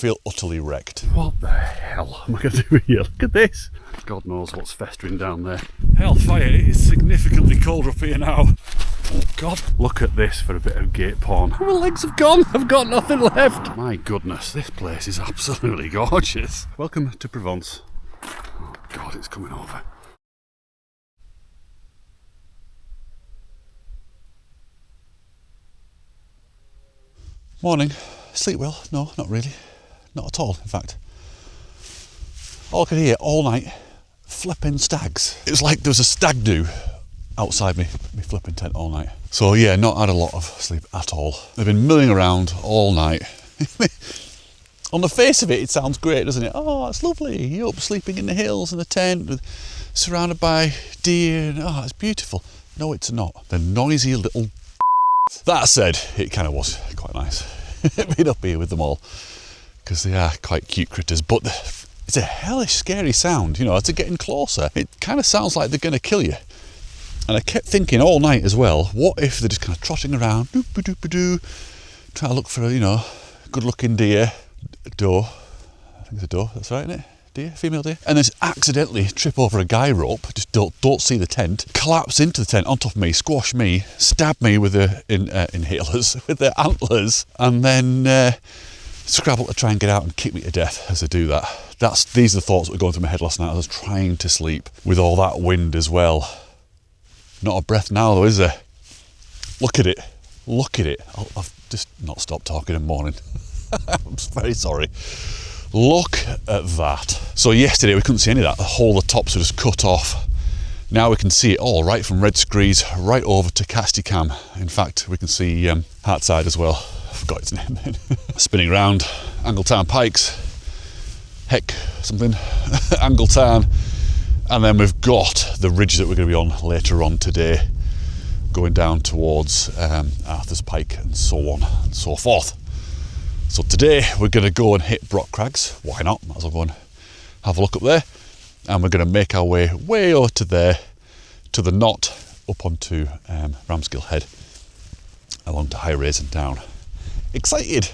feel utterly wrecked. What the hell am I going to do here? Look at this. God knows what's festering down there. Hellfire, it is significantly colder up here now. Oh God, look at this for a bit of gate porn. My legs have gone, I've got nothing left. My goodness, this place is absolutely gorgeous. Welcome to Provence. Oh God, it's coming over. Morning. Sleep well? No, not really. Not at all, in fact. All I could hear all night, flipping stags. It was like there was a stag do outside me flipping tent all night. So yeah, not had a lot of sleep at all. They've been milling around all night. On the face of it, it sounds great, doesn't it? Oh, it's lovely. You're up sleeping in the hills in a tent, surrounded by deer, and oh, it's beautiful. No, it's not. The noisy little. That said, it kind of was quite nice being up here with them all, because they are quite cute critters, but it's a hellish scary sound, you know, as they're getting closer. It kind of sounds like they're going to kill you. And I kept thinking all night as well, what if they're just kind of trotting around, doop-a-doop-a-doo, trying to look for a, you know, good looking deer, doe, I think it's a doe, that's right, isn't it? Deer, female deer, and then just accidentally trip over a guy rope, just don't see the tent, collapse into the tent on top of me, squash me, stab me with their inhalers, with their antlers, and then scrabble to try and get out and kick me to death as I do that. These are the thoughts that were going through my head last night. I was trying to sleep with all that wind as well. Not a breath now though, is there? Look at it. Look at it. I've just not stopped talking in the morning. I'm very sorry. Look at that. So yesterday we couldn't see any of that. The whole of the tops were just cut off. Now we can see it all, right from Red Screes right over to Casticam. In fact, we can see Hartside as well. I forgot its name then. Spinning round, Angletown Pikes, Heck something, Angletown. And then we've got the ridge that we're going to be on later on today, going down towards Arthur's Pike and so on and so forth. So today we're going to go and hit Brock Crags. Why not? Might as well go and have a look up there. And we're going to make our way over to there, to the knot, up onto Ramsgill Head, along to High Raise and down. Excited!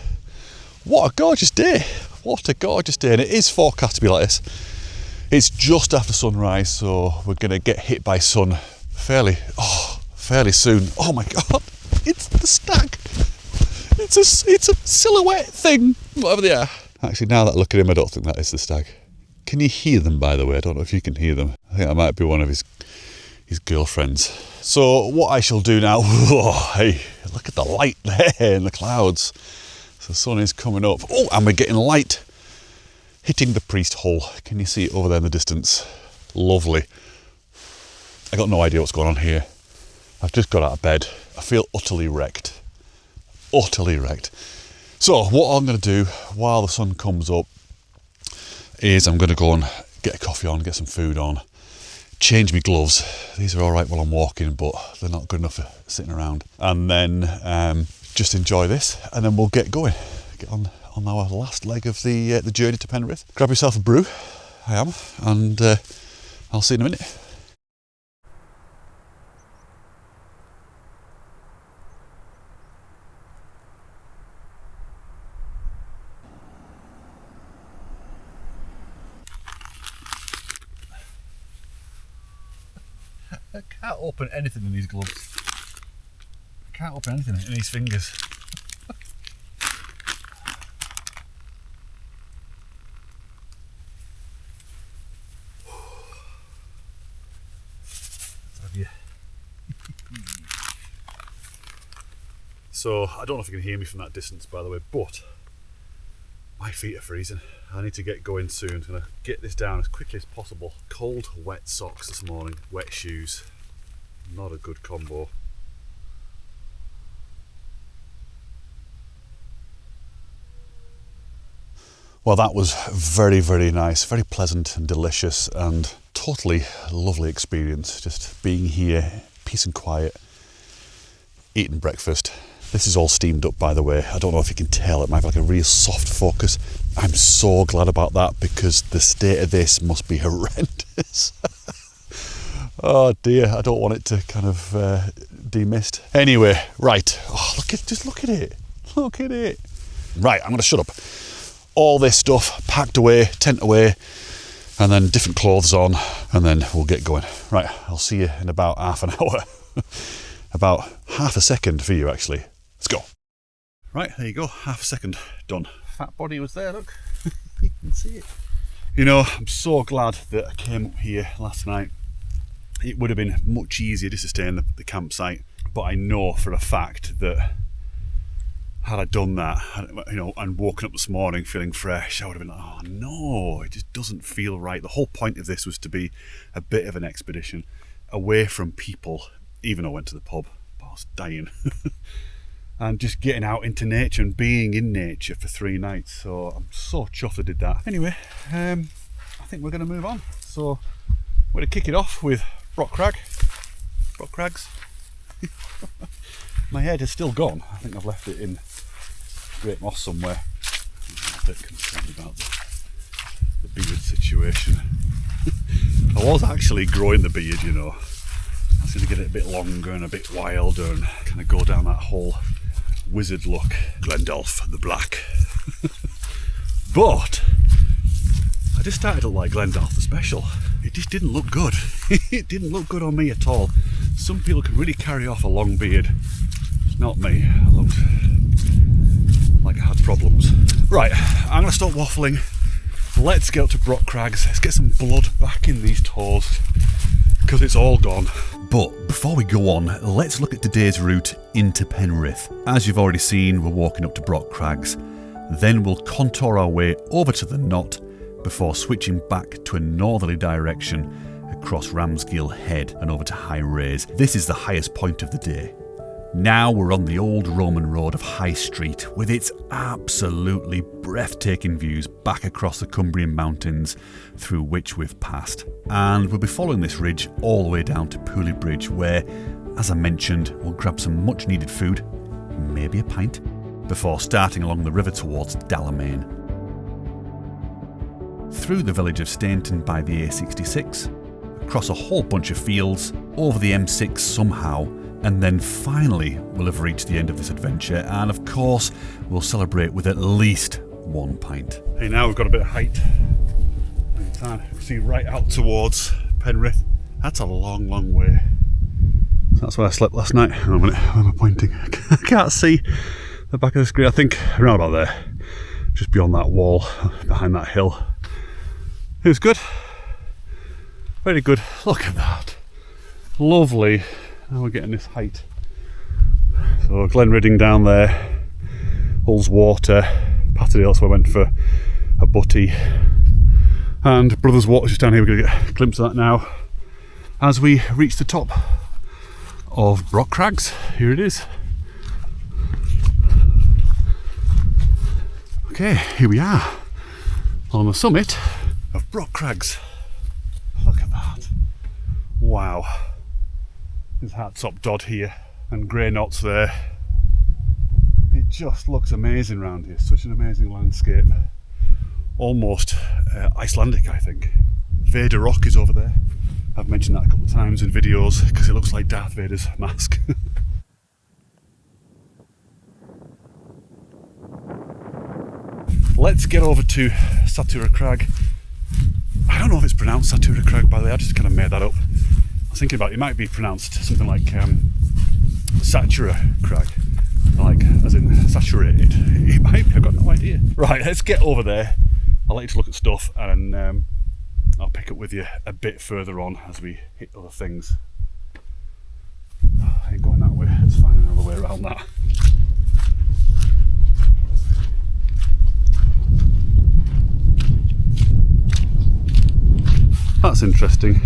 What a gorgeous day! What a gorgeous day, and it is forecast to be like this. It's just after sunrise, so we're going to get hit by sun fairly soon. Oh my God! It's the stag. It's a silhouette thing, whatever they are. Actually, now that I look at him, I don't think that is the stag. Can you hear them, by the way? I don't know if you can hear them. I think that might be one of his girlfriends. So what I shall do now, oh, hey, look at the light there in the clouds. So the sun is coming up. Oh, and we're getting light hitting the Priest Hole. Can you see it over there in the distance? Lovely. I got no idea what's going on here. I've just got out of bed. I feel utterly wrecked. Utterly wrecked. So what I'm going to do while the sun comes up is I'm going to go and get a coffee on, get some food on, change my gloves. These are all right while I'm walking, but they're not good enough for sitting around. And then just enjoy this, and then we'll get going. Get on our last leg of the journey to Penrith. Grab yourself a brew. I am, and I'll see you in a minute. I can't open anything in these gloves. I can't open anything in these fingers. So I don't know if you can hear me from that distance, by the way, but my feet are freezing. I need to get going soon. I'm going to get this down as quickly as possible. Cold, wet socks this morning, wet shoes. Not a good combo. Well, that was very, very nice, very pleasant and delicious, and totally lovely experience. Just being here, peace and quiet, eating breakfast. This is all steamed up, by the way. I don't know if you can tell, it might be like a real soft focus. I'm so glad about that, because the state of this must be horrendous. Oh dear, I don't want it to kind of demist. Anyway, right. Oh, just look at it. Look at it. Right, I'm going to shut up. all this stuff packed away, tent away, and then different clothes on, and then we'll get going. Right, I'll see you in about half an hour. About half a second for you, actually. Let's go. Right, there you go, half a second, done. Fat body was there, look. You can see it. You know, I'm so glad that I came up here last night. It would have been much easier just to stay in the campsite, but I know for a fact that had I done that, you know, and woken up this morning feeling fresh, I would have been like, oh no, it just doesn't feel right. The whole point of this was to be a bit of an expedition away from people, even though I went to the pub, but I was dying. And just getting out into nature and being in nature for 3 nights. So I'm so chuffed I did that. Anyway, I think we're going to move on. So we're going to kick it off with Crags. My head is still gone. I think I've left it in Great Moss somewhere. I'm a bit concerned about the beard situation. I was actually growing the beard, you know. I was going to get it a bit longer and a bit wilder and kind of go down that whole wizard look. Glendolph the Black. But I just started to like Glendolph the Special. It just didn't look good. It didn't look good on me at all. Some people can really carry off a long beard. Not me. I looked like I had problems. Right, I'm going to stop waffling. Let's get up to Crags. Let's get some blood back in these toes, because it's all gone. But before we go on, let's look at today's route into Penrith. As you've already seen, we're walking up to Crags. Then we'll contour our way over to the Knot before switching back to a northerly direction across Ramsgill Head and over to High Raise. This is the highest point of the day. Now we're on the old Roman road of High Street with its absolutely breathtaking views back across the Cumbrian mountains through which we've passed. And we'll be following this ridge all the way down to Pooley Bridge where, as I mentioned, we'll grab some much needed food, maybe a pint, before starting along the river towards Dallermain. Through the village of Stainton by the A66, across a whole bunch of fields, over the M6 somehow, and then finally we'll have reached the end of this adventure, and of course we'll celebrate with at least 1 pint. Hey, now we've got a bit of height. See right out towards Penrith. That's a long, long way. That's where I slept last night. Hang on a minute, where am I pointing? I can't see the back of the screen. I think around about there, just beyond that wall, behind that hill. It was good. Very good. Look at that. Lovely. Now we're getting this height. So Glenridding down there, Ullswater, Patterdale, where I went for a butty, and Brothers Water just down here. We're going to get a glimpse of that now as we reach the top of Crags. Here it is. Okay, here we are on the summit of Crags. Look at that. Wow. There's Hartop Dodd here and grey knots there. It just looks amazing around here. Such an amazing landscape. Almost Icelandic, I think. Vader Rock is over there. I've mentioned that a couple of times in videos because it looks like Darth Vader's mask. Let's get over to Satura Crag. I don't know if it's pronounced Satura Crag, by the way. I just kind of made that up. I was thinking about it might be pronounced something like Satura Crag, like as in saturated. It might be, I've got no idea. Right, let's get over there. I'll let you look at stuff and I'll pick up with you a bit further on as we hit other things. I ain't going that way, let's find another way around that. That's interesting.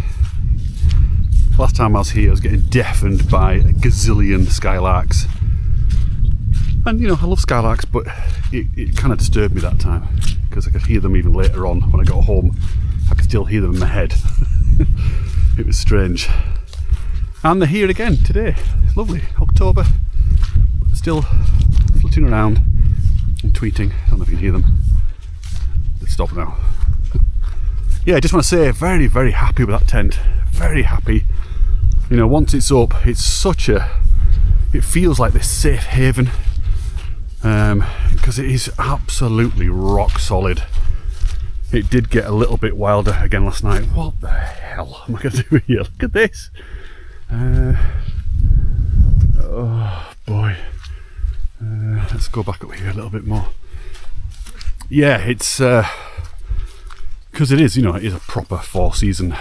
Last time I was here I was getting deafened by a gazillion skylarks. And you know, I love skylarks, but it kind of disturbed me that time because I could hear them even later on when I got home. I could still hear them in my head. It was strange. And they're here again today. It's lovely. October. Still flitting around and tweeting. I don't know if you can hear them. Let's stop now. Yeah, I just want to say very, very happy with that tent. Very happy. You know, once it's up, it's such a... It feels like this safe haven. because it is absolutely rock solid. It did get a little bit wilder again last night. What the hell am I going to do here? Look at this. Oh boy. Let's go back up here a little bit more. Yeah, it's because it is, you know, it is a proper 4-season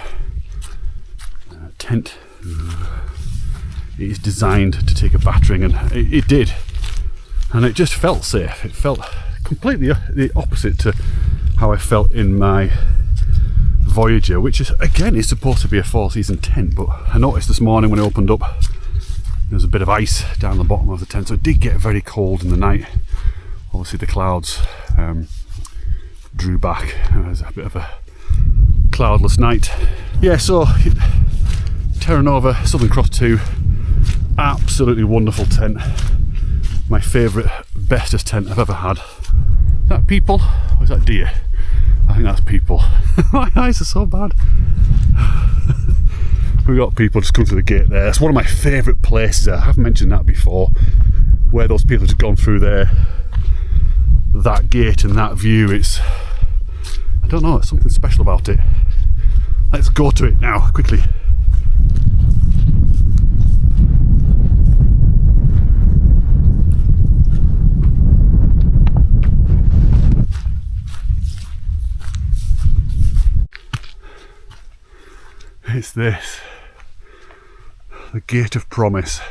tent. It is designed to take a battering, and it did, and it just felt safe. It felt completely the opposite to how I felt in my Voyager, which is again is supposed to be a 4-season tent, but I noticed this morning when I opened up there was a bit of ice down the bottom of the tent, so it did get very cold in the night. Obviously the clouds drew back. It was a bit of a cloudless night. Yeah, so Terra Nova Southern Cross 2, absolutely wonderful tent. My favourite, bestest tent I've ever had. Is that people or is that deer? I think that's people. My eyes are so bad. We've got people just come through the gate there. It's one of my favourite places. I have mentioned that before, where those people have just gone through there. That gate and that view, it's, I don't know, it's something special about it. Let's go to it now, quickly. It's this, the Gate of Promise.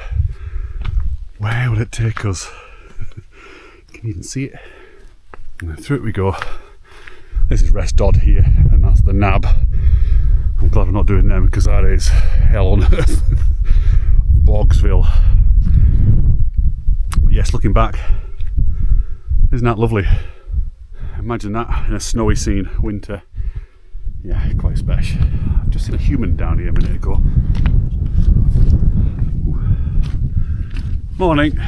Where will it take us? Can you even see it? And through it we go. This is Rest Dodd here, and that's the Nab. I'm glad I'm not doing them because that is hell on earth. Bogsville. But yes, looking back, isn't that lovely? Imagine that in a snowy scene, winter. Yeah, quite special. I've just seen a human down here a minute ago. Morning.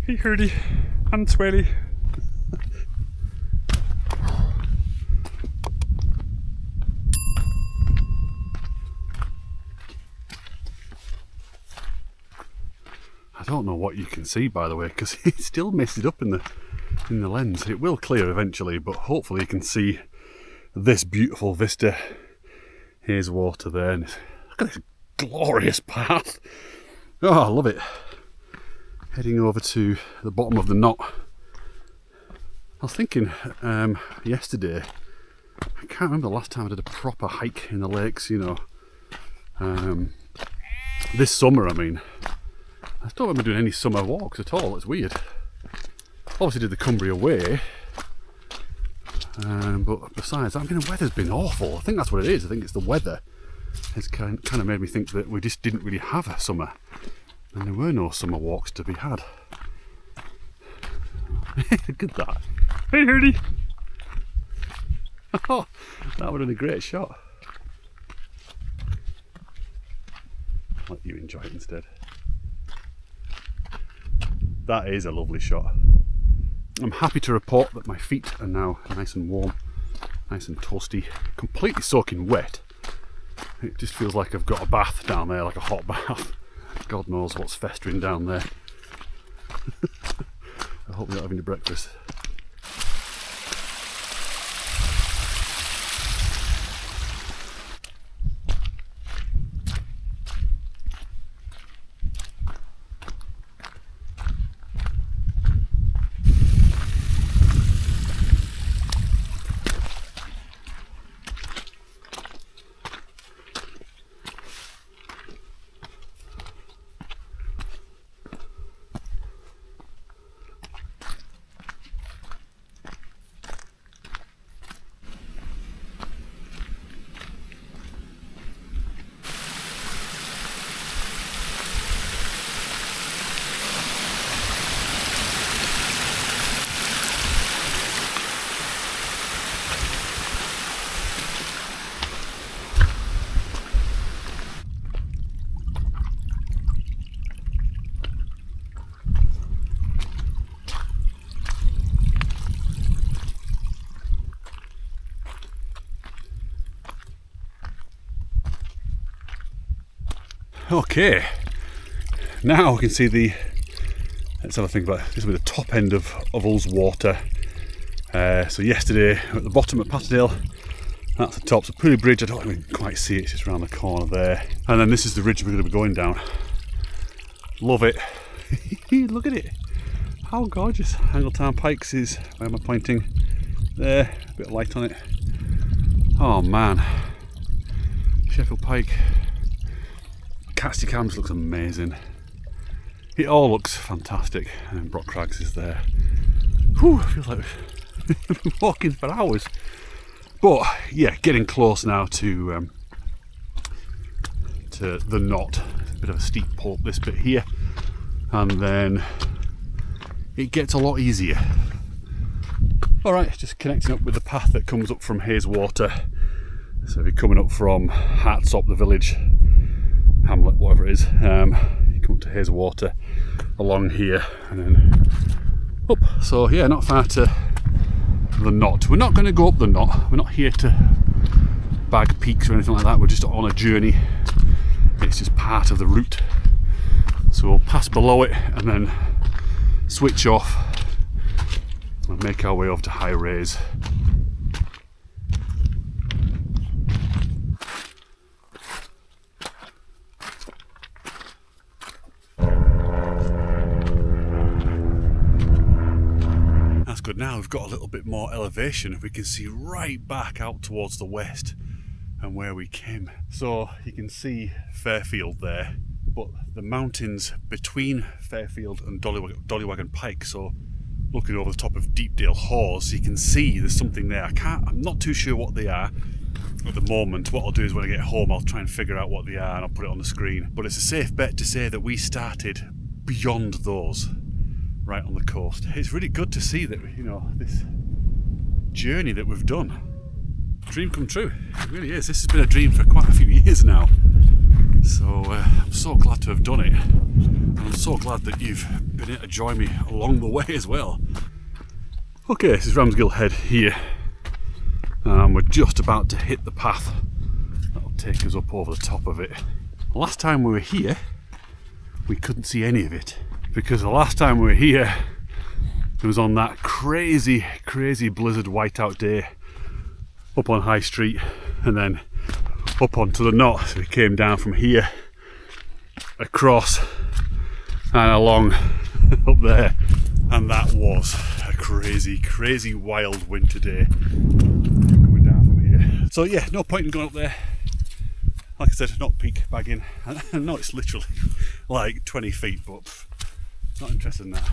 Hey Hurdy and Swelly. I don't know what you can see, by the way, because it's still misted up in the lens. It will clear eventually, but hopefully you can see this beautiful vista. Here's water there, and look at this glorious path. Oh, I love it. Heading over to the bottom of the knot. I was thinking yesterday, I can't remember the last time I did a proper hike in the lakes, you know. This summer, I mean. I don't remember doing any summer walks at all. It's weird. Obviously did the Cumbria Way, but besides that, I mean, the weather's been awful. I think that's what it is. I think it's the weather. It's kind of made me think that we just didn't really have a summer, and there were no summer walks to be had. Look at that. Hey Hurdy! Oh, that would have been a great shot. I'll let you enjoy it instead. That is a lovely shot. I'm happy to report that my feet are now nice and warm, nice and toasty, completely soaking wet. It just feels like I've got a bath down there, like a hot bath. God knows what's festering down there. I hope you're not having your breakfast. Okay, now we can see the, let's have a think about it. This will be the top end of Hull's water. So yesterday we're at the bottom at Patterdale, that's the top, so Pooley Bridge, I don't even quite see it, it's just around the corner there. And then this is the ridge we're going to be going down. Love it. Look at it, how gorgeous. Angletown Pikes is, where am I pointing? There, a bit of light on it. Oh man, Sheffield Pike. Catsty Cams looks amazing. It all looks fantastic. And then Brock Crags is there. Whew, feels like we've been walking for hours. But yeah, getting close now to the knot. A bit of a steep pull up this bit here, and then it gets a lot easier. Alright, just connecting up with the path that comes up from Hayeswater. So if you're coming up from Hartsop, the village, hamlet, whatever it is, you come up to Hayeswater along here and then up. So yeah, not far to the knot. We're not going to go up the knot, we're not here to bag peaks or anything like that, we're just on a journey. It's just part of the route. So we'll pass below it and then switch off and make our way over to High Raise. That's good. Now we've got a little bit more elevation, we can see right back out towards the west and where we came. So you can see Fairfield there, but the mountains between Fairfield and Dollywagon Pike, so looking over the top of Deepdale Hawes, you can see there's something there. I'm not too sure what they are at the moment. What I'll do is when I get home I'll try and figure out what they are and I'll put it on the screen. But it's a safe bet to say that we started beyond those, right on the coast. It's really good to see that, you know, this journey that we've done, dream come true. It really is. This has been a dream for quite a few years now. So I'm so glad to have done it. And I'm so glad that you've been able to join me along the way as well. Okay, this is Ramsgill Head here. And we're just about to hit the path that'll take us up over the top of it. Last time we were here, we couldn't see any of it. Because the last time we were here, it was on that crazy blizzard whiteout day up on High Street and then up onto the knot. So we came down from here, across and along up there, and that was a crazy wild winter day coming down from here. So yeah, no point in going up there. Like I said, not peak bagging. I know it's literally like 20 feet, but not interested in that.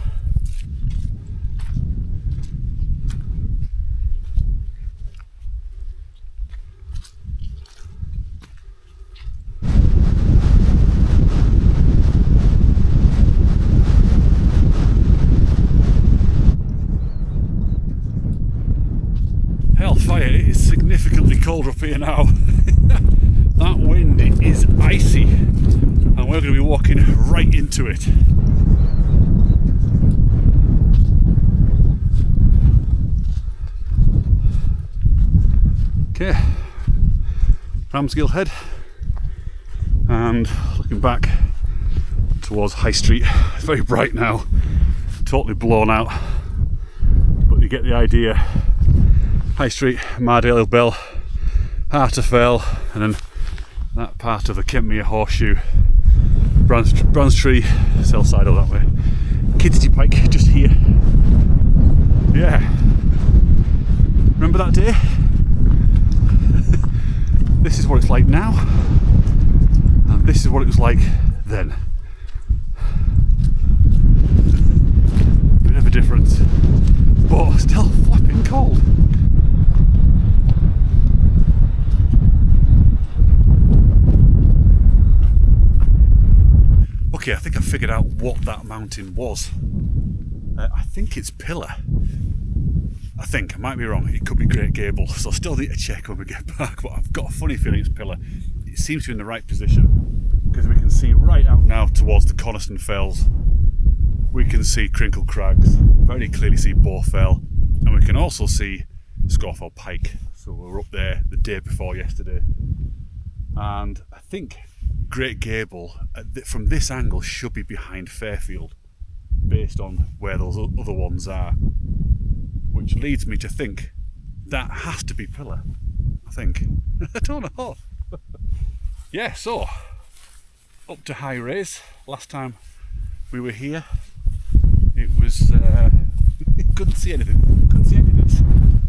Hellfire, it is significantly colder up here now. That wind is icy and we're going to be walking right into it. Okay, Ramsgill Head, and looking back towards High Street. It's very bright now, totally blown out, but you get the idea. High Street, Mardale Bell, Harterfell, and then that part of the Kentmere Horseshoe, Branstree, Sellside all that way. Kidsty Pike just here. Yeah. Remember that day? This is what it's like now, and this is what it was like then. Bit of a difference, but still flipping cold. Okay, I think I figured out what that mountain was. I think it's Pillar. I might be wrong, it could be Great Gable, so I still need to check when we get back, but I've got a funny feeling it's Pillar. It seems to be in the right position, because we can see right out now towards the Coniston Fells. We can see Crinkle Crags, very clearly see Bow Fell, and we can also see Scawfell Pike. So we were up there the day before yesterday. And I think Great Gable from this angle should be behind Fairfield, based on where those other ones are, which leads me to think that has to be Pillar. I think. I don't know. Yeah, so up to High Raise. Last time we were here, it was couldn't see anything. Couldn't see anything.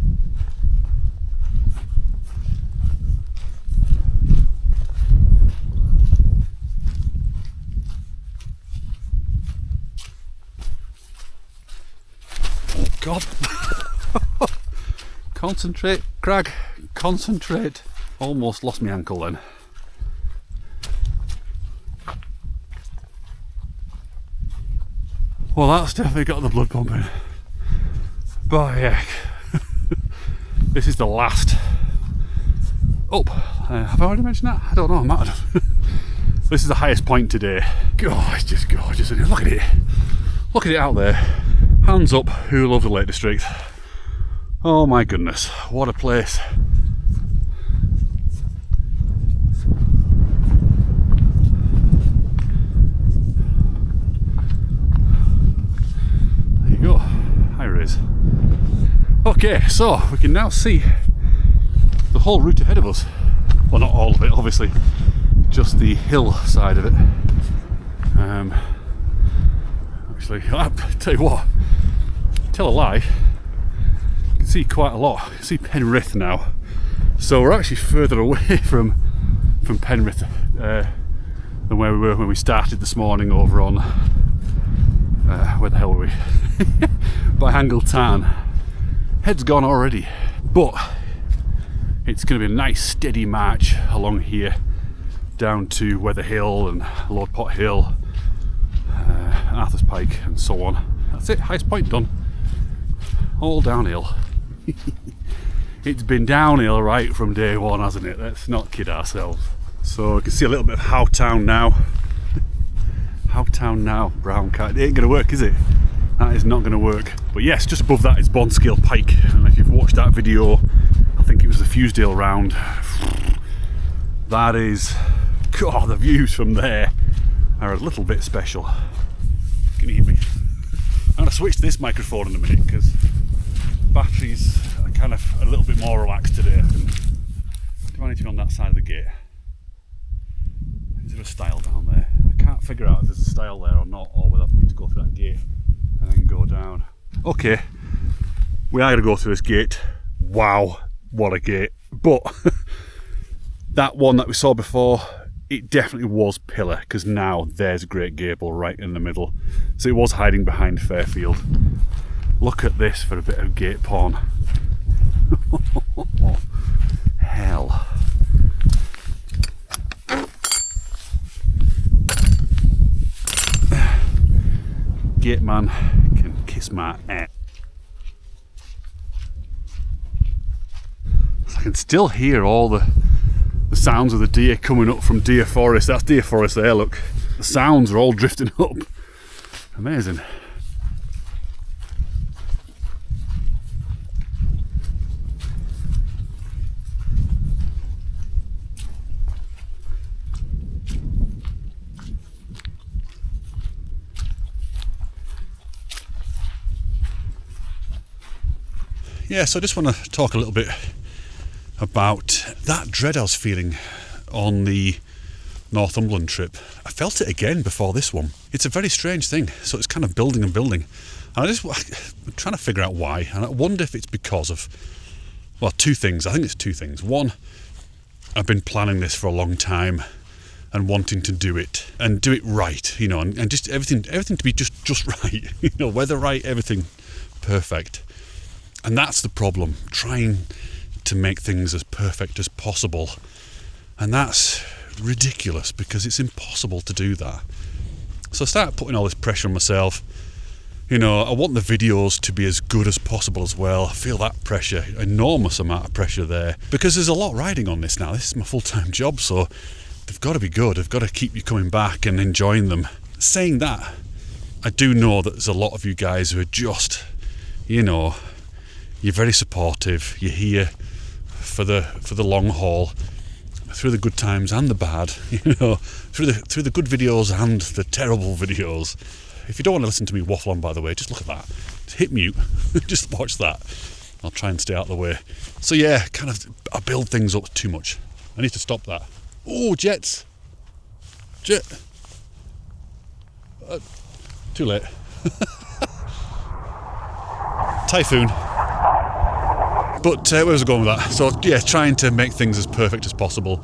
Oh God! Concentrate, Crag. Concentrate. Almost lost my ankle then. Well, that's definitely got the blood pumping. By heck. This is the last up. Have I already mentioned that? I don't know, I might have. This is the highest point today. God, it's just gorgeous, isn't it? Look at it. Look at it out there. Hands up, who love the Lake District. Oh my goodness, what a place. Okay, so we can now see the whole route ahead of us. Well, not all of it, obviously, just the hill side of it. Actually, I'll tell you what, tell a lie, you can see quite a lot. You can see Penrith now. So we're actually further away from Penrith than where we were when we started this morning over on, where the hell were we? By Angle Tarn. Head's gone already, but it's going to be a nice steady march along here down to Weather Hill and Lord Pot Hill, Arthur's Pike and so on. That's it, highest point done. All downhill. It's been downhill right from day one, hasn't it? Let's not kid ourselves. So you can see a little bit of Howtown now. Howtown now, brown cat. It ain't going to work, is it? That is not going to work. But yes, just above that is Bonscale Pike. And if you've watched that video, I think it was the Fusedale round. That is, God, the views from there are a little bit special. Can you hear me? I'm going to switch to this microphone in a minute because batteries are kind of a little bit more relaxed today. Do I need to be on that side of the gate? Is there a stile down there? I can't figure out if there's a stile there or not, or whether I need to go through that gate and then go down. Okay, we are going to go through this gate. Wow, what a gate. But that one that we saw before, it definitely was Pillar, because now there's Great Gable right in the middle. So it was hiding behind Fairfield. Look at this for a bit of gate porn. Hell. Gate man can kiss my ass. I can still hear all the sounds of the deer coming up from Deer Forest. That's Deer Forest there, look. The sounds are all drifting up. Amazing. Yeah, so I just want to talk a little bit about that dread I was feeling on the Northumberland trip. I felt it again before this one. It's a very strange thing, so it's kind of building and building. And I'm trying to figure out why, and I wonder if it's because of, well, two things. I think it's two things. One, I've been planning this for a long time and wanting to do it and do it right, you know, and just everything to be just right, you know, weather right, everything perfect. And that's the problem, trying to make things as perfect as possible. And that's ridiculous because it's impossible to do that. So I started putting all this pressure on myself. You know, I want the videos to be as good as possible as well. I feel that pressure, enormous amount of pressure there. Because there's a lot riding on this now. This is my full-time job, so they've got to be good. They've got to keep you coming back and enjoying them. Saying that, I do know that there's a lot of you guys who are just, you know, you're very supportive. You're here for the long haul. through the good times and the bad, you know, through the good videos and the terrible videos. If you don't want to listen to me waffle on, by the way, just look at that. Just hit mute. Just watch that. I'll try and stay out of the way. So yeah, kind of, I build things up too much. I need to stop that. Oh, jets. Too late. Typhoon. But where was I going with that? So yeah, trying to make things as perfect as possible.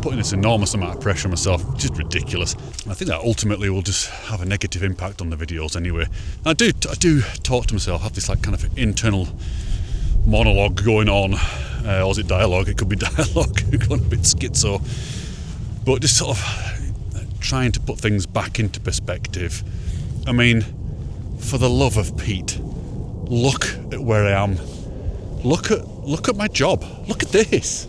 Putting this enormous amount of pressure on myself, just ridiculous. I think that ultimately will just have a negative impact on the videos anyway. I do talk to myself, have this like kind of internal monologue going on, or is it dialogue? It could be dialogue, going a bit schizo. But just sort of trying to put things back into perspective. I mean, for the love of Pete, look at where I am. Look at my job. Look at this.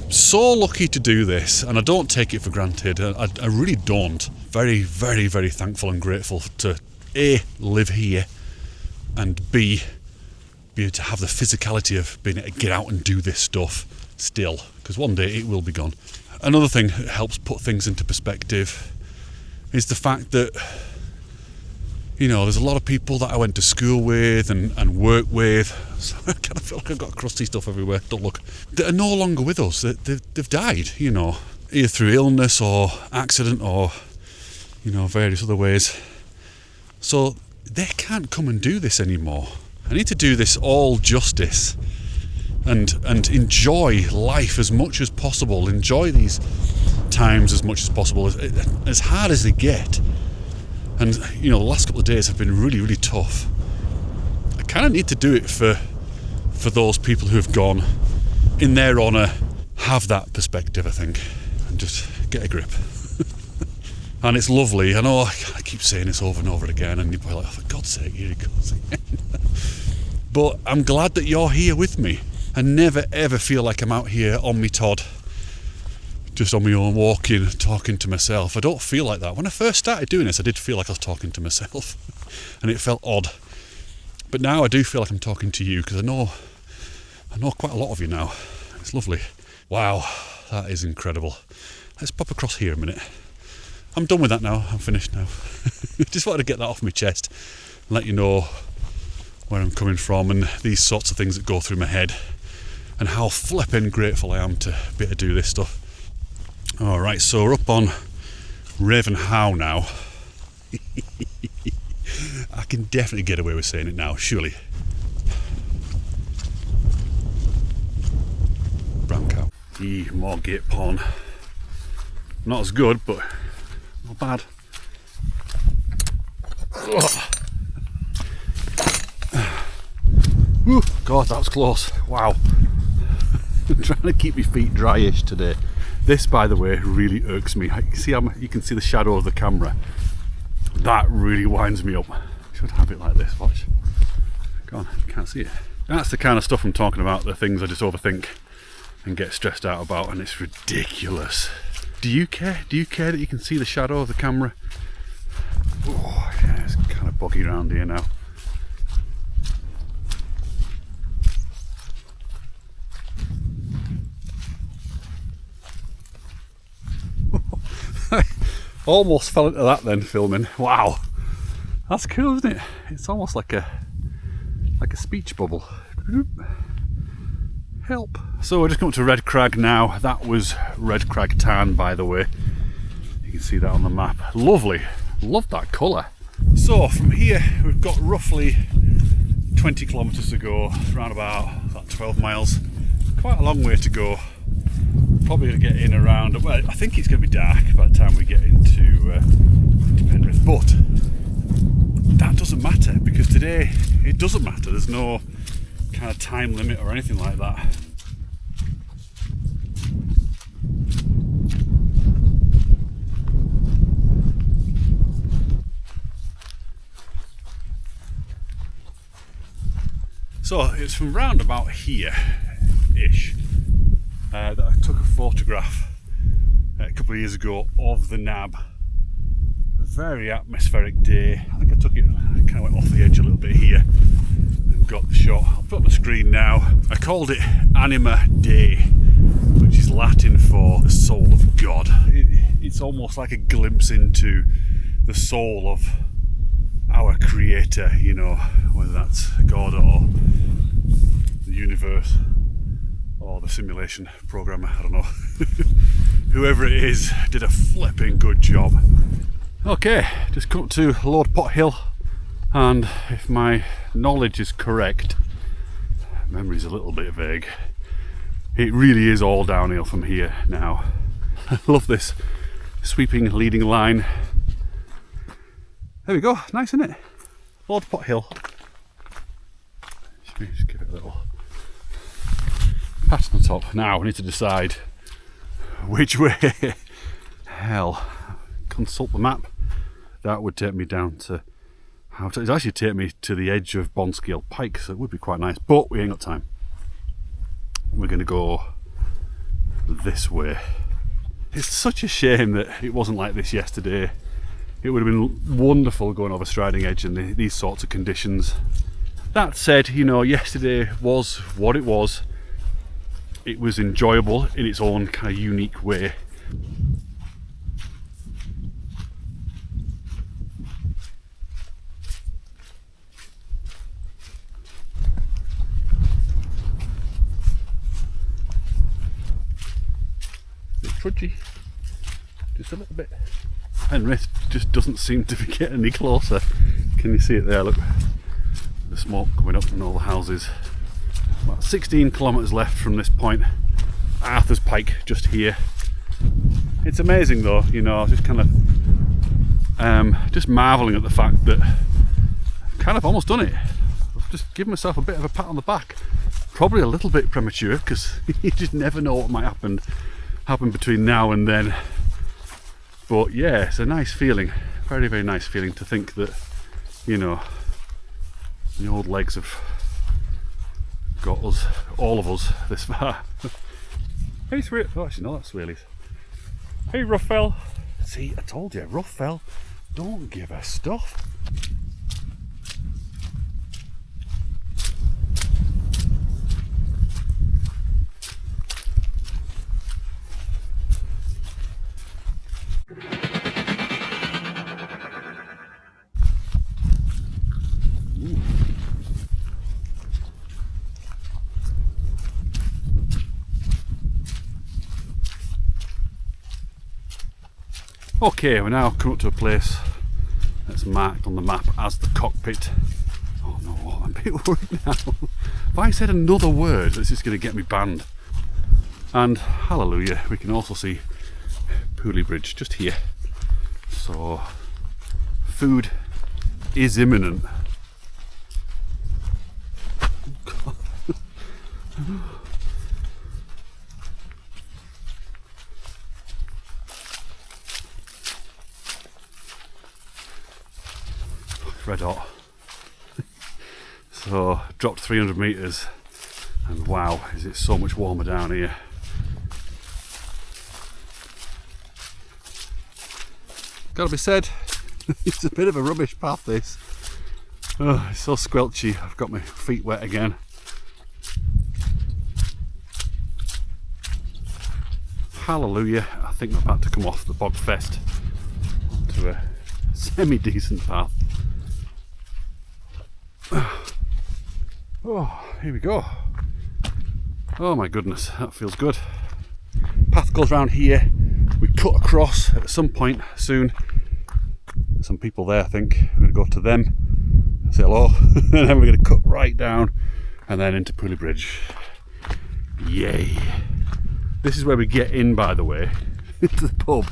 So lucky to do this, and I don't take it for granted. I really don't. Very, very, very thankful and grateful to A, live here, and B, be able to have the physicality of being able to get out and do this stuff still, because one day it will be gone. Another thing that helps put things into perspective is the fact that, you know, there's a lot of people that I went to school with and work with, so I kind of feel like I've got crusty stuff everywhere, don't look, that are no longer with us. They've died, you know, either through illness or accident or, you know, various other ways. So they can't come and do this anymore. I need to do this all justice and enjoy life as much as possible, enjoy these times as much as possible, as hard as they get. And, you know, the last couple of days have been really, really tough. I kind of need to do it for those people who have gone. In their honour, have that perspective, I think, and just get a grip. And it's lovely. I know I keep saying this over and over again, and you're probably like, oh, for God's sake, here it goes again. But I'm glad that you're here with me. I never, ever feel like I'm out here on me Todd, just on my own, walking, talking to myself. I don't feel like that. When I first started doing this, I did feel like I was talking to myself, and it felt odd. But now I do feel like I'm talking to you, because I know quite a lot of you now. It's lovely. Wow, that is incredible. Let's pop across here a minute. I'm done with that now. I'm finished now. Just wanted to get that off my chest and let you know where I'm coming from and these sorts of things that go through my head and how flipping grateful I am to be able to do this stuff. Alright, so we're up on Ravenhow now. I can definitely get away with saying it now, surely. Brown cow. More gate pawn. Not as good, but not bad. Ooh, God, that was close. Wow. I'm trying to keep my feet dryish today. This, by the way, really irks me. You can see the shadow of the camera. That really winds me up. I should have it like this, watch. Go on, can't see it. That's the kind of stuff I'm talking about, the things I just overthink and get stressed out about, and it's ridiculous. Do you care? Do you care that you can see the shadow of the camera? Oh, yeah, it's kind of boggy around here now. Almost fell into that then, filming. Wow, that's cool, isn't it? It's almost like a speech bubble. Help. So we're just coming to Red Crag now. That was Red Crag Tarn, by the way. You can see that on the map. Lovely. Love that colour. So from here we've got roughly 20 kilometres to go, around about 12 miles. Quite a long way to go. Probably going to get in around, well, I think it's going to be dark by the time we get into Penrith, but that doesn't matter, because today it doesn't matter. There's no kind of time limit or anything like that. So it's from round about here-ish that I took a photograph a couple of years ago of the Nab. A very atmospheric day. I think I kind of went off the edge a little bit here and got the shot. I'll put it on the screen now. I called it Anima Day, which is Latin for the soul of God. It's almost like a glimpse into the soul of our creator, you know, whether that's God or the universe or the simulation programmer, I don't know. Whoever it is did a flipping good job. Okay, just come up to Lord Pot Hill, and if my knowledge is correct, memory's a little bit vague, it really is all downhill from here now. I love this sweeping leading line. There we go, nice, isn't it? Lord Pot Hill. Should we just give it a little pat on the top. Now we need to decide which way. Hell, consult the map. That would take me down to, it'd actually take me to the edge of Bonscale Pike, so it would be quite nice, but we ain't got time. We're going to go this way. It's such a shame that it wasn't like this yesterday. It would have been wonderful going over Striding Edge in these sorts of conditions. That said, you know, yesterday was what it was. It was enjoyable in its own kind of unique way. Trudgy, just a little bit. Penrith just doesn't seem to be getting any closer. Can you see it there? Look, the smoke coming up from all the houses. About 16 kilometres left from this point. Arthur's Pike, just here. It's amazing though, you know, just kind of just marvelling at the fact that I've kind of almost done it. I've just given myself a bit of a pat on the back. Probably a little bit premature, because you just never know what might happen between now and then. But yeah, it's a nice feeling, very, very nice feeling to think that, you know, the old legs have got us, all of us, this far. Hey Swale, oh actually no, that's Swaley's. Hey Raffle. See, I told you, Raffle, don't give her stuff. Okay, we're now come up to a place that's marked on the map as the cockpit. Oh no, I'm a bit worried now. If I said another word, that's just going to get me banned. And hallelujah, we can also see Pooley Bridge just here. So, food is imminent. Red hot. So dropped 300 meters, and wow, is it so much warmer down here. Gotta be said, it's a bit of a rubbish path this. Oh, it's so squelchy. I've got my feet wet again. Hallelujah, I think I'm about to come off the bog fest onto a semi-decent path. Oh, here we go. Oh my goodness, that feels good. Path goes round here. We cut across at some point soon. There's some people there, I think. We're going to go to them, say hello, and then we're going to cut right down and then into Pooley Bridge. Yay. This is where we get in, by the way, into the pub.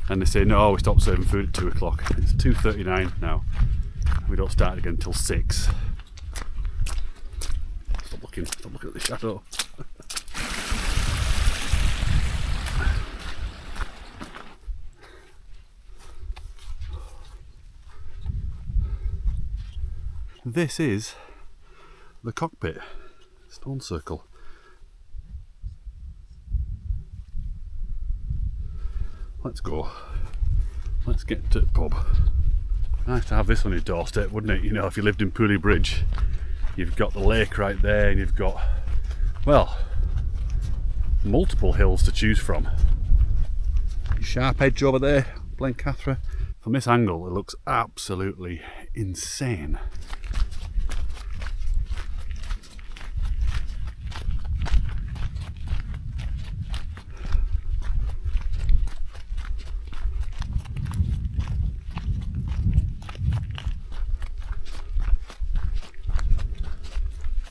And they say, no, we stop serving food at 2 o'clock. It's 2:39 now. We don't start again until 6. Stop looking at the shadow. This is the cockpit, stone circle. Let's go. Let's get to the pub. Nice to have this on your doorstep, wouldn't it? You know, if you lived in Pooley Bridge, you've got the lake right there, and you've got, well, multiple hills to choose from. Sharp edge over there, Blencathra. From this angle, it looks absolutely insane.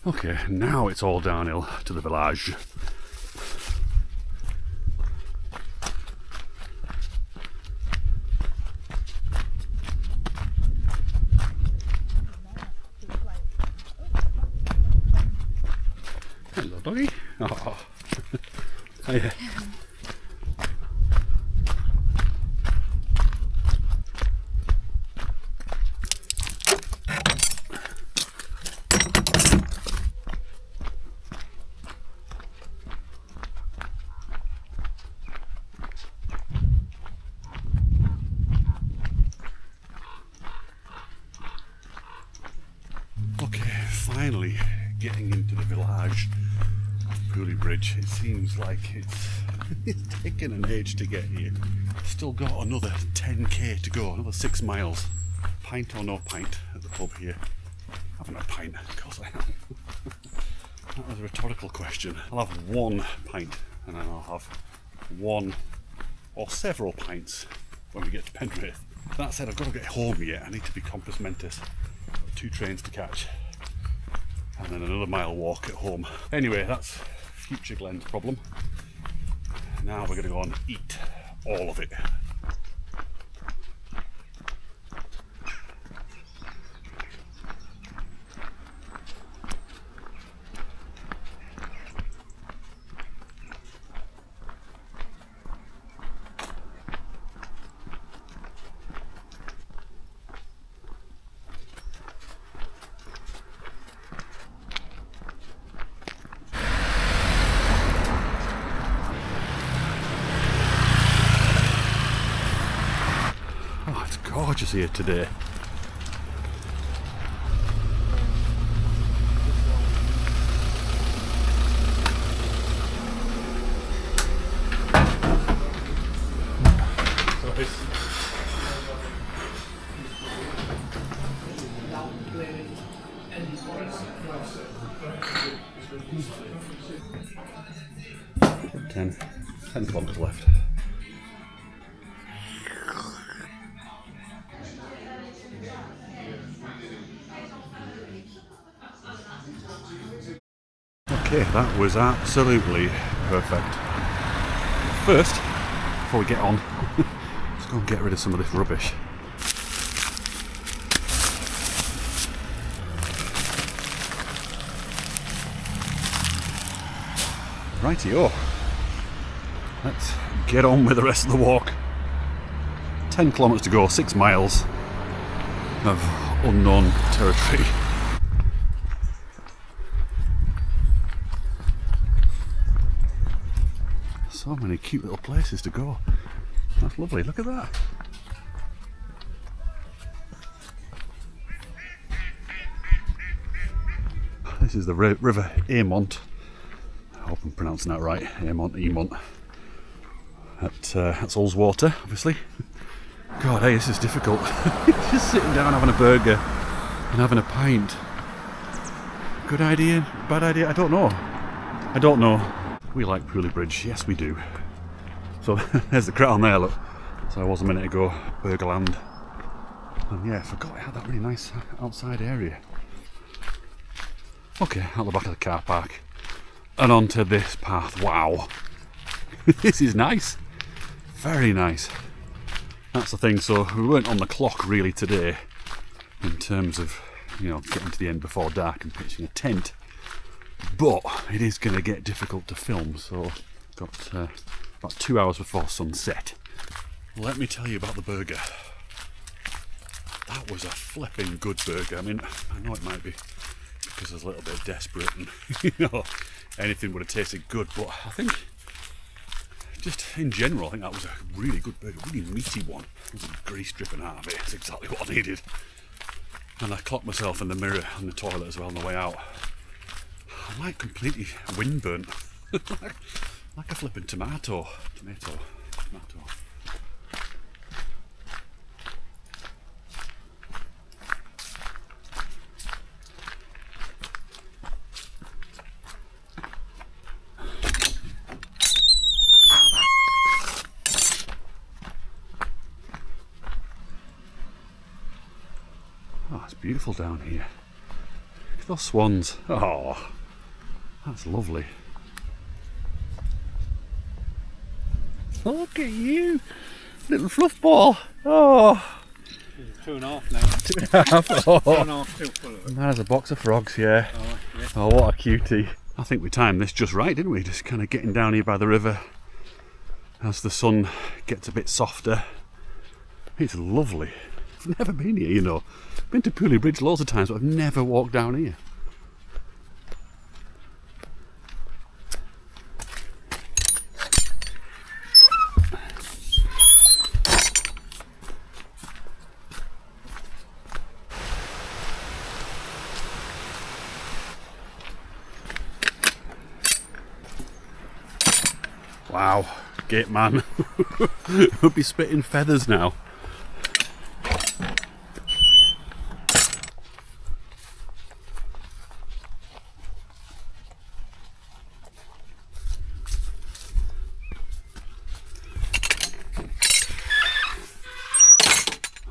Okay, now it's all downhill to the village. Hello, doggy. Oh. Hiya. Finally getting into the village of Pooley Bridge. It seems like it's taken an age to get here. Still got another 10k to go, another 6 miles. Pint or no pint at the pub here? Having a pint, of course I am. That was a rhetorical question. I'll have 1 pint and then I'll have 1 or several pints when we get to Penrith. That said, I've got to get home yet. I need to be compos mentis. Got 2 trains to catch. And then another mile walk at home. Anyway, that's future Glenn's problem. Now we're going to go and eat all of it. Gorgeous here today. Ten kilometres left. Okay, that was absolutely perfect. First, before we get on, let's go and get rid of some of this rubbish. Rightio. Let's get on with the rest of the walk. 10 kilometres to go, 6 miles of unknown territory. So many cute little places to go. That's lovely, look at that. This is the River Eamont. I hope I'm pronouncing that right. Eamont. That's Ullswater, obviously. God, hey, this is difficult. Just sitting down having a burger and having a pint. Good idea? Bad idea? I don't know. We like Pooley Bridge, yes we do. So there's the crown there, look. So I was a minute ago, Burgerland. And yeah, I forgot it had that really nice outside area. Okay, out the back of the car park. And onto this path, wow. This is nice. Very nice. That's the thing, so we weren't on the clock really today in terms of, getting to the end before dark and pitching a tent. But it is going to get difficult to film, so got about 2 hours before sunset. Let me tell you about the burger. That was a flipping good burger. I mean, I know it might be because I was a little bit desperate and anything would have tasted good, but I think just in general, I think that was a really good burger, really meaty one. There was a grease dripping out of it. That's exactly what I needed. And I clocked myself in the mirror on the toilet as well on the way out. I'm like completely windburnt. Like a flipping tomato. Tomato. Oh, it's beautiful down here. Look at those swans. Oh, that's lovely. Look at you, little fluff ball. Oh. 2.5 now. 2.5. Oh. 2.5 full of it. There's a box of frogs, yeah. Oh, yeah. Oh, what a cutie. I think we timed this just right, didn't we? Just kind of getting down here by the river as the sun gets a bit softer. It's lovely. I've never been here, you know. Been to Pooley Bridge loads of times, but I've never walked down here. Wow, gate man. He'll be spitting feathers now.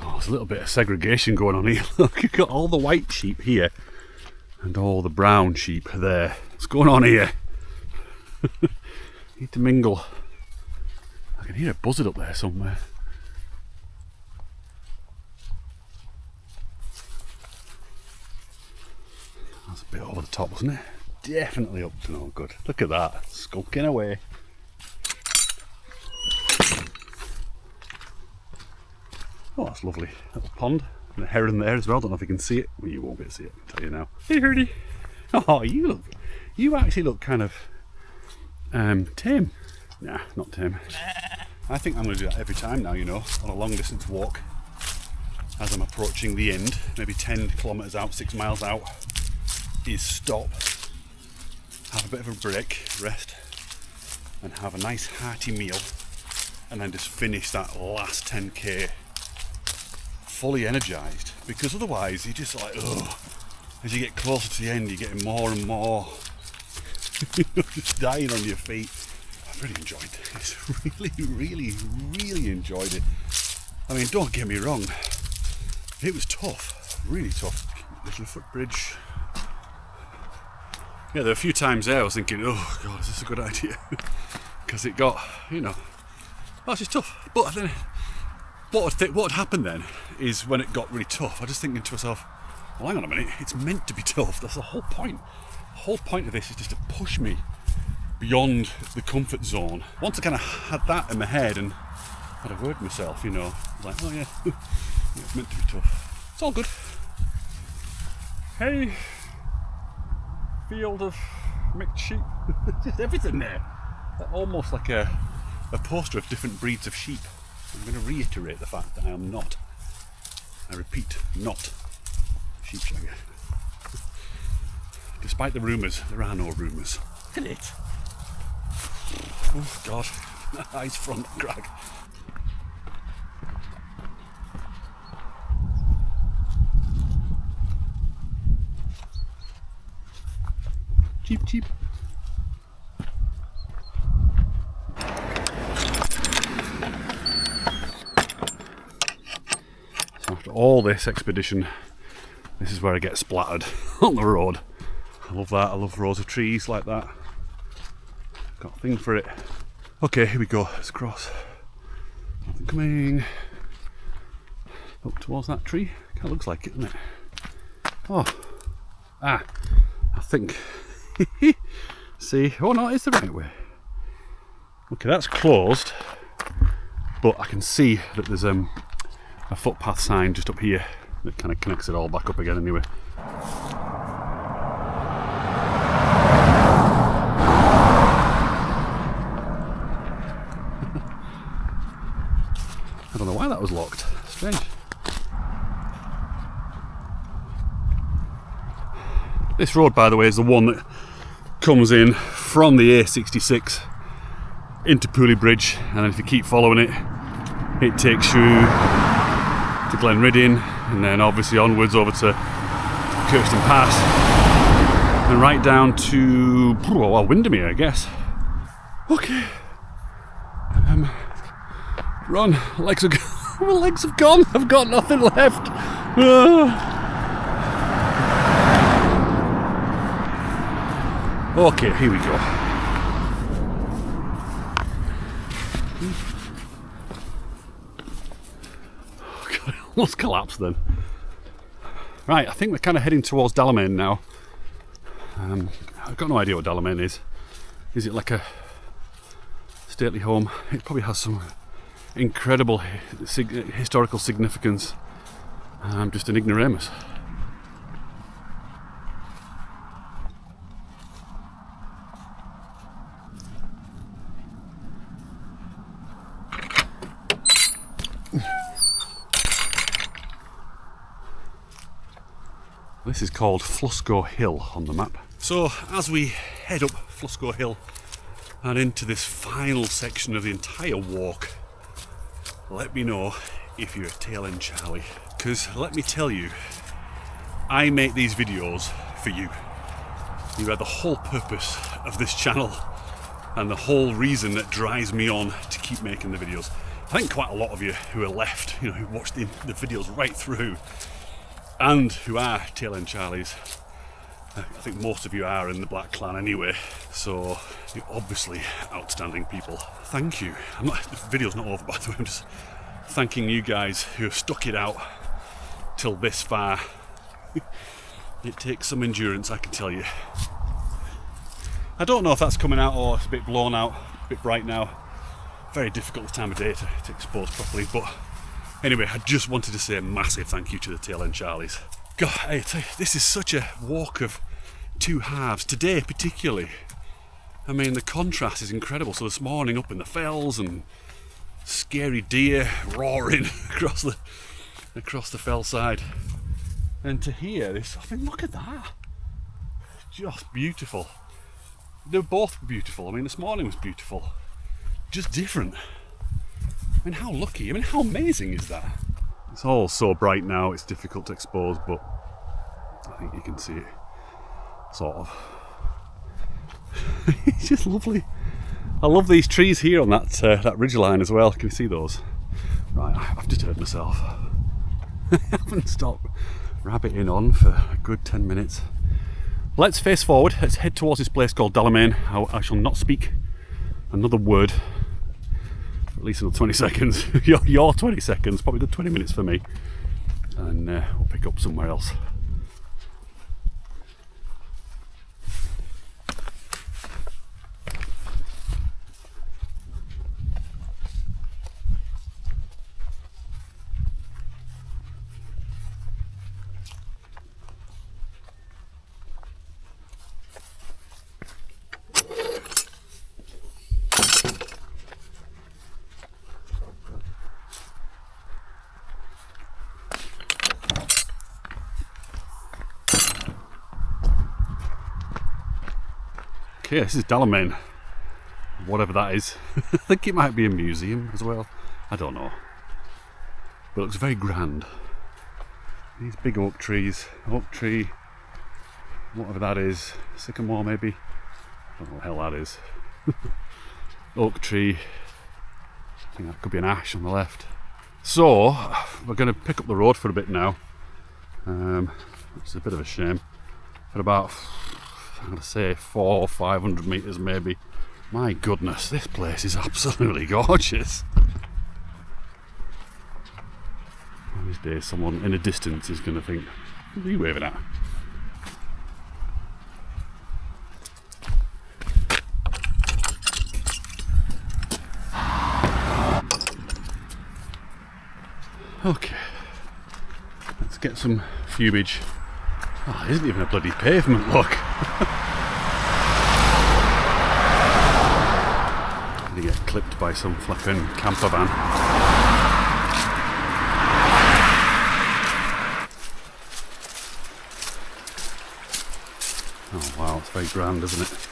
Oh, there's a little bit of segregation going on here. Look, you've got all the white sheep here and all the brown sheep there. What's going on here? Need to mingle. I can hear a buzzard up there somewhere. That's a bit over the top, wasn't it? Definitely up to no good. Look at that, skulking away. Oh, that's lovely. Little pond. And a heron there as well. Don't know if you can see it. Well, you won't be able to see it, I'll tell you now. Hey, Hurdy. Oh, you actually look kind of tame. Nah, not tame. I think I'm going to do that every time now, you know, on a long distance walk. As I'm approaching the end, maybe 10 kilometres out, 6 miles out, is stop, have a bit of a break, rest, and have a nice hearty meal, and then just finish that last 10k fully energised. Because otherwise, you're just like, ugh. As you get closer to the end, you're getting more and more just dying on your feet. I've really enjoyed this. Really enjoyed it. I mean, don't get me wrong, it was tough, really tough. Little footbridge. Yeah, there were a few times there I was thinking, oh god, is this a good idea? Because it got, you know, well, it's just tough. But then, what would happen then is when it got really tough, I was just thinking to myself, well, hang on a minute, it's meant to be tough. That's the whole point. The whole point of this is just to push me beyond the comfort zone. Once I kind of had that in my head and had a word with myself, you know, I was like, oh yeah, it's meant to be tough. It's all good. Hey, field of mixed sheep. Just everything there. Almost like a poster of different breeds of sheep. I'm going to reiterate the fact that I am not, I repeat, not sheepshagger. Despite the rumours, there are no rumours. Look at it. Oh god, nice front Crag. Cheap, cheap. So after all this expedition, this is where I get splattered on the road. I love that. I love rows of trees like that. Got a thing for it. Okay, here we go. Let's cross. Nothing coming. Up towards that tree. Kind of looks like it, doesn't it? Oh. I think. See? Oh no, it's the right way. Okay, that's closed. But I can see that there's a footpath sign just up here that kind of connects it all back up again anyway. I don't know why that was locked. Strange. This road, by the way, is the one that comes in from the A66 into Pooley Bridge, and then if you keep following it, it takes you to Glenriddin, and then obviously onwards over to Kirkstone Pass, and right down to Windermere, I guess. Okay. Run, legs are my legs have gone. I've got nothing left. Okay, here we go. Oh God, I almost collapsed then. Right, I think we're kind of heading towards Dallarmain now. I've got no idea what Dallarmain is. Is it like a stately home? It probably has some incredible historical significance. I'm just an ignoramus. This is called Flusco Hill on the map. So as we head up Flusco Hill and into this final section of the entire walk, let me know if you're a tail end Charlie, because let me tell you, I make these videos for you. You are the whole purpose of this channel and the whole reason that drives me on to keep making the videos. I think quite a lot of you who are left, who watch the videos right through and who are tail end Charlies, I think most of you are in the Black Clan anyway, so you're obviously outstanding people. Thank you. The video's not over, by the way. I'm just thanking you guys who have stuck it out till this far. It takes some endurance, I can tell you. I don't know if that's coming out or it's a bit blown out, a bit bright now. Very difficult this time of day to expose properly, but anyway, I just wanted to say a massive thank you to the tail end Charlies. God, I tell you, this is such a walk of two halves. Today, particularly, I mean, the contrast is incredible. So this morning, up in the fells and scary deer roaring across the fell side, and to here, this. I mean, look at that! Just beautiful. They're both beautiful. I mean, this morning was beautiful, just different. I mean, how lucky, I mean, how amazing is that? It's all so bright now, it's difficult to expose, but I think you can see it, sort of. It's just lovely. I love these trees here on that ridgeline as well. Can you see those? Right, I've just heard myself. I haven't stopped rabbiting on for a good 10 minutes. Let's face forward, let's head towards this place called Dallarmain. I shall not speak another word. At least another 20 seconds. your 20 seconds, probably good 20 minutes for me. And we'll pick up somewhere else. Okay, this is Dallarmain, whatever that is. I think it might be a museum as well. I don't know. But it looks very grand. These big oak trees, oak tree, whatever that is, sycamore maybe. I don't know what the hell that is. Oak tree, I think that could be an ash on the left. So, we're going to pick up the road for a bit now. It's a bit of a shame. For about, I'm going to say 400 or 500 metres maybe. My goodness, this place is absolutely gorgeous. One of these days someone in a distance is going to think, what are you waving at? Okay, let's get some fumage. Oh, there isn't even a bloody pavement, look. Gonna get clipped by some flipping camper van. Oh wow, it's very grand, isn't it?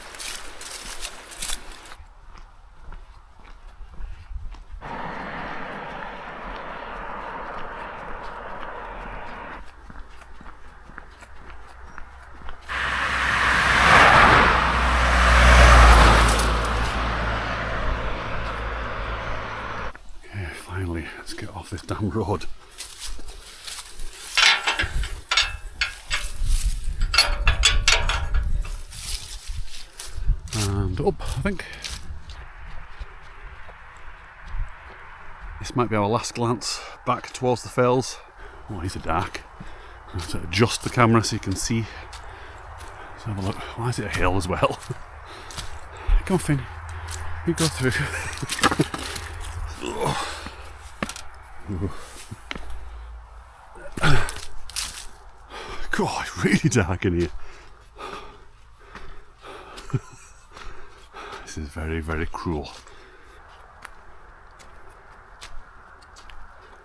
damn road. And up, I think. This might be our last glance back towards the fells. Oh, these are dark. I'll have to adjust the camera so you can see. Let's have a look. Why is it a hill as well? Come on, Finn. You go through. God, it's really dark in here. This is very, very cruel.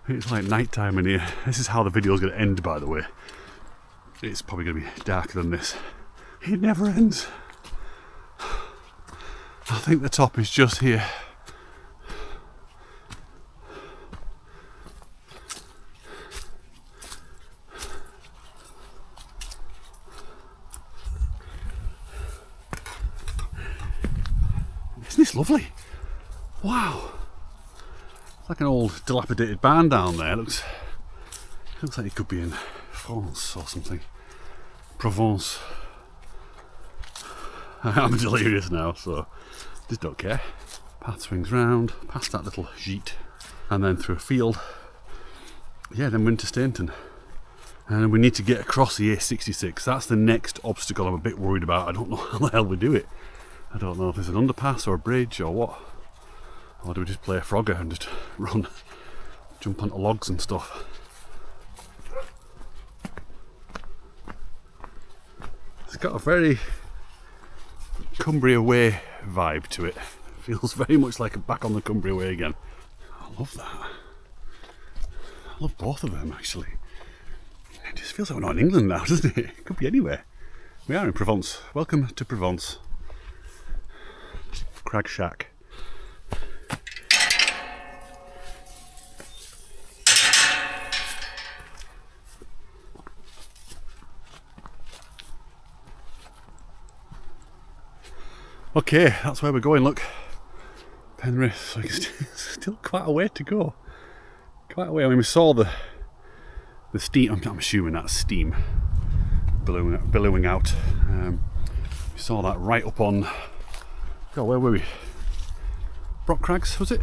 It's like night time in here. This is how the video is going to end, by the way. It's probably going to be darker than this. It never ends. I think the top is just here. Isn't this lovely? Wow. It's like an old dilapidated barn down there. It looks like it could be in France or something. Provence. I'm delirious now, so just don't care. Path swings round, past that little gîte, and then through a field. Yeah, then we're into Stainton. And we need to get across the A66. That's the next obstacle I'm a bit worried about. I don't know how the hell we do it. I don't know if it's an underpass or a bridge or what. Or do we just play a Frogger and just run, jump onto logs and stuff? It's got a very Cumbria Way vibe to it. Feels very much like back on the Cumbria Way again. I love that. I love both of them actually. It just feels like we're not in England now, doesn't it? It could be anywhere. We are in Provence. Welcome to Provence. Crag Shack. Okay, that's where we're going, look. Penrith, so it's still quite a way to go. Quite a way. I mean, we saw the steam, I'm assuming that's steam billowing out. We saw that right up on, God, where were we? Brock Crags, was it?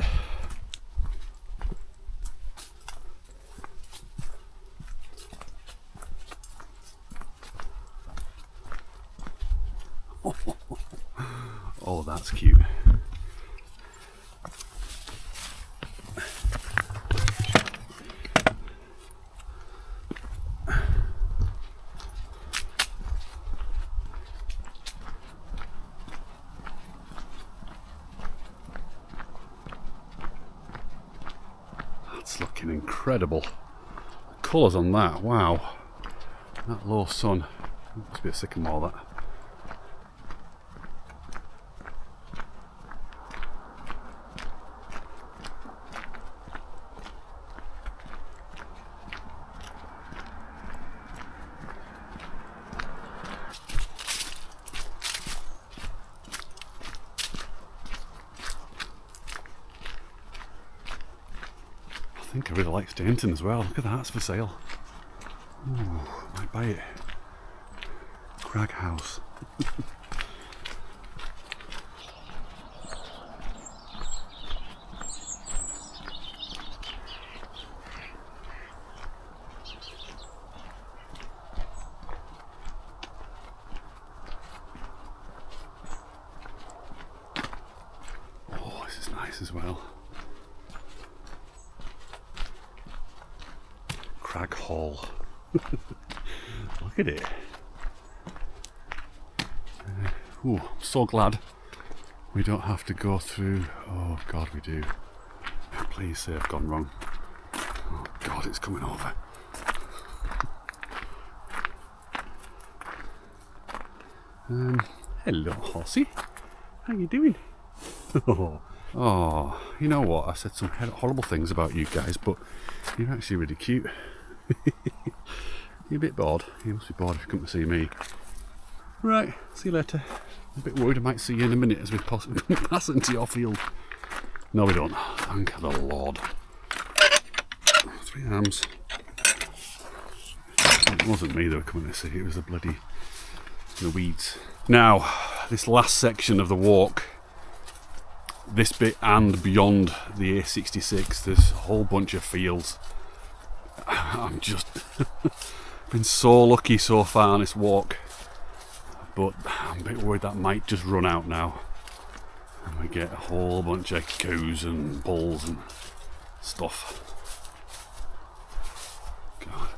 Oh, that's cute. That's looking incredible. The colours on that, wow. That low sun. Must be a sycamore, that. I think I really like Stainton as well. Look at that, it's for sale. Ooh, might buy it. Crag House. Oh, this is nice as well. Crag Hall. Look at it. Ooh, I'm so glad we don't have to go through. Oh God, we do. Please say I've gone wrong. Oh God, it's coming over. Hello, horsey. How you doing? Oh, you know what? I said some horrible things about you guys, but you're actually really cute. You're a bit bored. You must be bored if you come to see me. Right, see you later. I'm a bit worried I might see you in a minute as we pass into your field. No, we don't. Thank the Lord. 3 arms. It wasn't me they were coming to see, it was the weeds. Now, this last section of the walk, this bit and beyond the A66, there's a whole bunch of fields. I'm just been so lucky so far on this walk, but I'm a bit worried that might just run out now and we get a whole bunch of cows and bulls and stuff. God,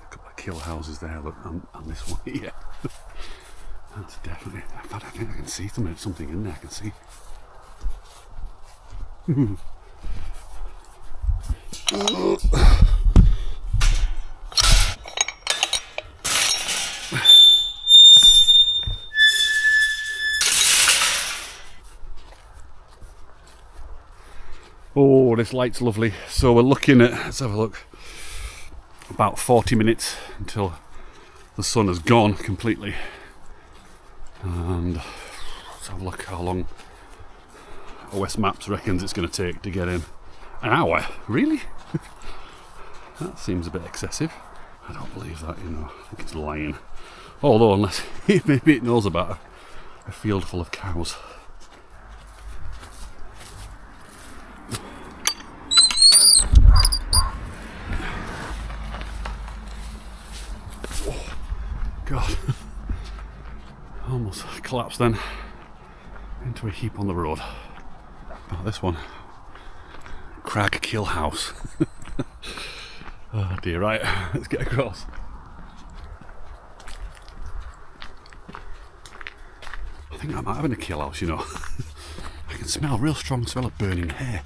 a couple of kill houses there, look, and this one here. That's definitely, in fact I think I can see something in there, I can see. Oh, this light's lovely. So we're looking at, let's have a look, about 40 minutes until the sun has gone completely. And let's have a look how long OS Maps reckons it's going to take to get in. An hour? Really? That seems a bit excessive. I don't believe that, you know. I think it's lying. Although, unless maybe it knows about a field full of cows. Oh, God. Almost collapsed then into a heap on the road. Oh, this one. Crag Kill House. Oh dear, right, let's get across. I think I might have been a kill house, you know. I can smell a real strong smell of burning hair.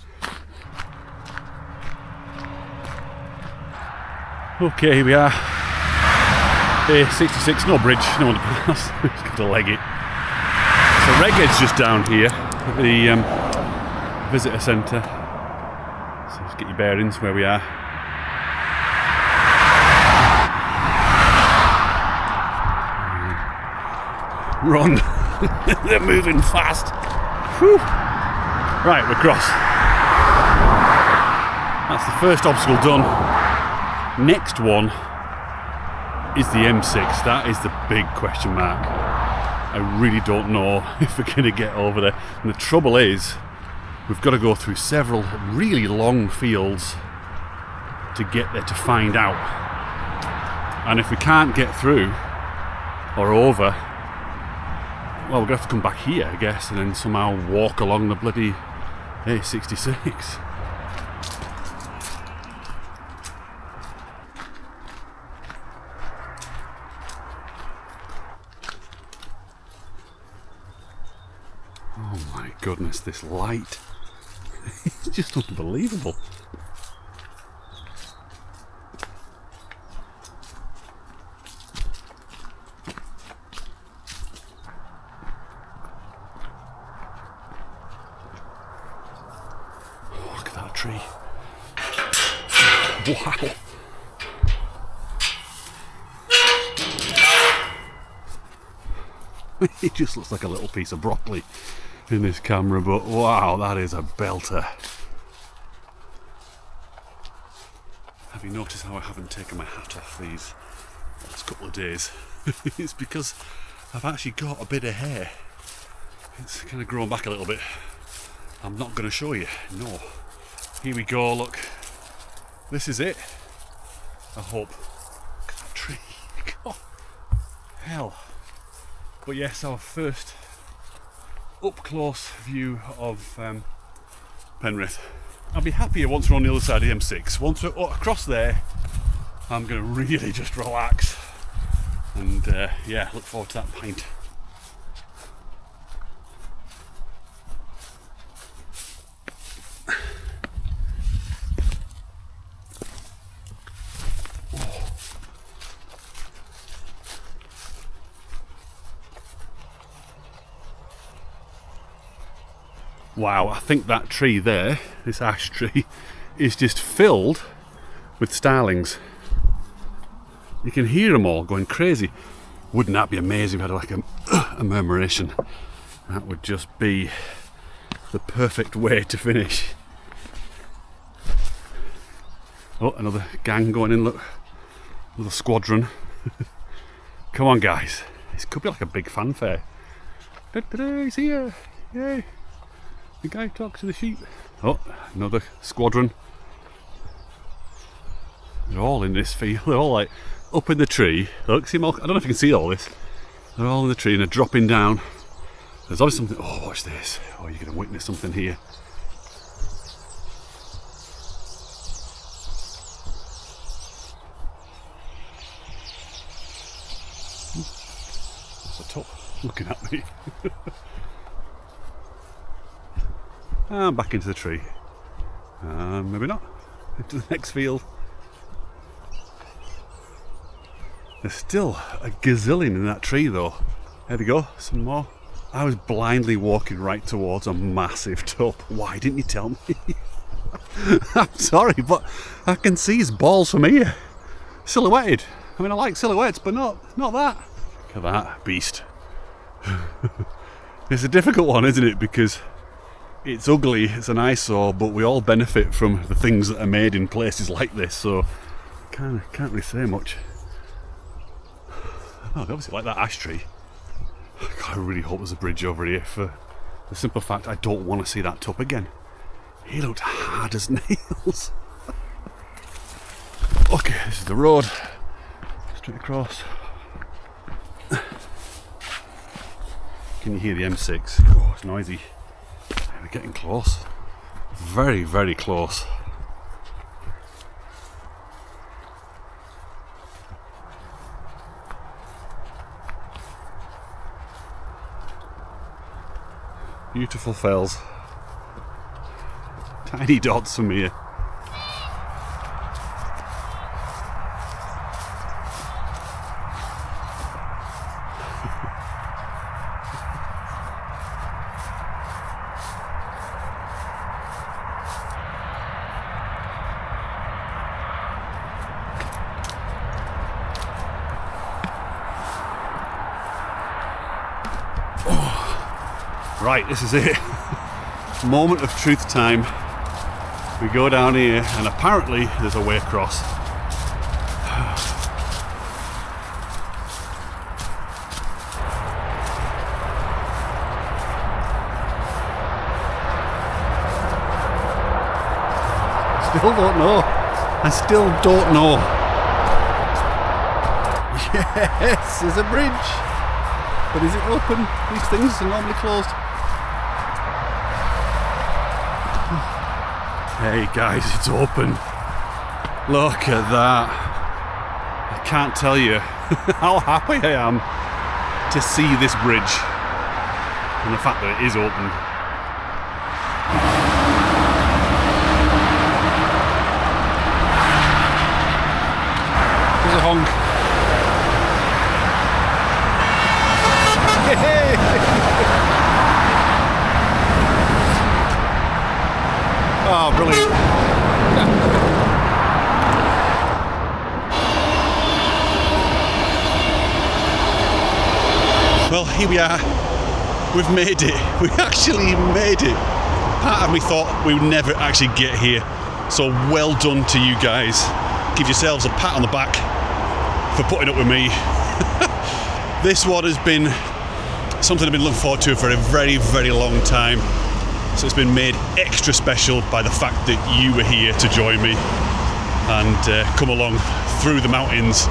Okay, here we are. A66, no bridge, no one to pass. Just got to leg it. So Reggae's just down here at the visitor centre. So just get your bearings where we are. Run! They're moving fast. Whew. Right, we're across. That's the first obstacle done. Next one is the M6. That is the big question mark. I really don't know if we're going to get over there. And the trouble is, we've got to go through several really long fields to get there to find out. And if we can't get through or over, well, we're going to have to come back here, I guess, and then somehow walk along the bloody A66. Oh my goodness, this light. It's just unbelievable. Oh, look at that tree. Wow. It just looks like a little piece of broccoli in this camera, but wow, that is a belter. Have you noticed how I haven't taken my hat off these last couple of days? It's because I've actually got a bit of hair. It's kind of grown back a little bit. I'm not going to show you, no. Here we go, look. This is it. I hope. Look at that tree. God, hell. But yes, our first up-close view of Penrith. I'll be happier once we're on the other side of the M6. Once we're across there, I'm going to really just relax and yeah, look forward to that pint. Wow, I think that tree there, this ash tree, is just filled with starlings. You can hear them all going crazy. Wouldn't that be amazing if we had like a murmuration? That would just be the perfect way to finish. Oh, another gang going in, look. Another squadron. Come on, guys. This could be like a big fanfare. He's here. Yay. The guy who talks to the sheep. Oh, another squadron. They're all in this field. They're all like up in the tree. Look, see them all. I don't know if you can see all this. They're all in the tree and they're dropping down. There's obviously something. Oh, watch this. Oh, you're going to witness something here. That's a top looking at me. And back into the tree. Maybe not. Into the next field. There's still a gazillion in that tree though. There we go, some more. I was blindly walking right towards a massive tub. Why didn't you tell me? I'm sorry, but I can see his balls from here. Silhouetted. I mean, I like silhouettes, but not that. Look at that beast. It's a difficult one, isn't it? Because it's ugly, it's an eyesore, but we all benefit from the things that are made in places like this, so can't really say much. Oh, obviously like that ash tree. God, I really hope there's a bridge over here for the simple fact I don't want to see that tub again. He looked hard as nails. Okay, this is the road. Straight across. Can you hear the M6? Oh, it's noisy. We're getting close. Very, very close. Beautiful fells. Tiny dots from here. Right, this is it. Moment of truth time. We go down here and apparently there's a way across. Still don't know. I still don't know. Yes, there's a bridge. But is it open? These things are normally closed. Hey guys, it's open. Look at that. I can't tell you how happy I am to see this bridge and the fact that it is open. There's a honk. Oh, brilliant. Well, here we are. We've made it. We actually made it. Part of me thought we would never actually get here. So well done to you guys. Give yourselves a pat on the back for putting up with me. This one has been something I've been looking forward to for a very, very long time. So it's been made extra special by the fact that you were here to join me and come along through the mountains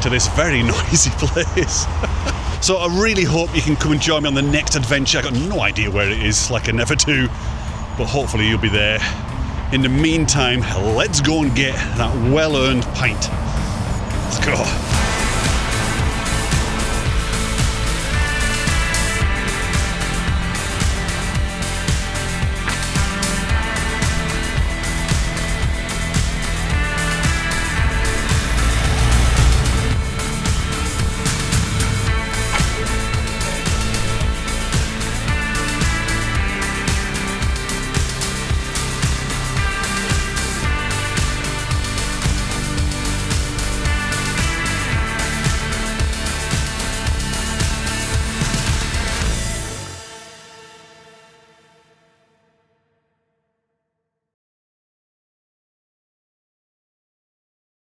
to this very noisy place. So I really hope you can come and join me on the next adventure. I've got no idea where it is, like I never do, but hopefully you'll be there. In the meantime, let's go and get that well-earned pint. Let's go.